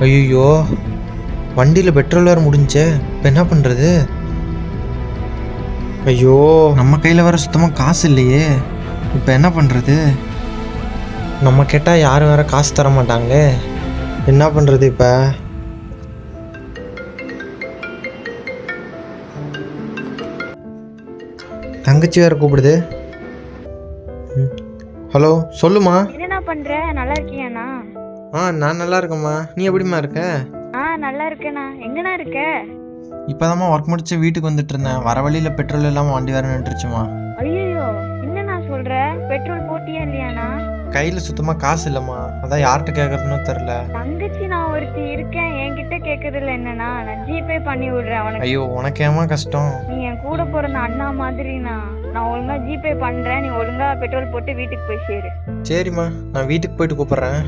ஐயோ, வண்டியில் பெட்ரோல் வேறு முடிஞ்சே. இப்போ என்ன பண்ணுறது? ஐயோ, நம்ம கையில் வேற சுத்தமாக காசு இல்லையே. இப்போ என்ன பண்ணுறது? நம்ம கேட்டால் யாரும் வேறு காசு தர மாட்டாங்களே. என்ன பண்ணுறது இப்போ? தங்கச்சி வேறு கூப்பிடுது. ஹலோ, சொல்லுமா. என்னண்ணா பண்ற? நல்லா இருக்கியாண்ணா? நான் நல்லா இருக்கேம்மா. நீ எப்படிம்மா இருக்க? நல்லா இருக்கேண்ணா. எங்கண்ணா இருக்க? இப்போதாம்மா ஒர்க் முடிச்சு வீட்டுக்கு வந்துட்டு இருந்தேன். வர வழியில் பெட்ரோல் இல்லாமல் வண்டி வேற நின்றுச்சுமா. ஐயோ, என்னண்ணா சொல்ற? பெட்ரோல் போட்டியா இல்லையாண்ணா? கையில் சுத்தமாக காசு இல்லைம்மா. அதான் யார்கிட்ட கேட்குறதுன்னு தெரில. தங்கச்சி நான் ஒருத்தி இருக்கேன், என்கிட்ட கேட்கறதுல என்னண்ணா? நான் ஜிபே பண்ணி விடுறேன் உனக்கு. ஐயோ, உனக்கு ஏமா கஷ்டம்? நீ என் கூட பிறந்த அண்ணா மாதிரிண்ணா. நான் ஒழுங்கா ஜிபே பண்றேன், நீ ஒழுங்கா பெட்ரோல் போட்டு வீட்டுக்கு போய் சேரு. சரிம்மா, நான் வீட்டுக்கு போயிட்டு கூப்பிட்றேன்.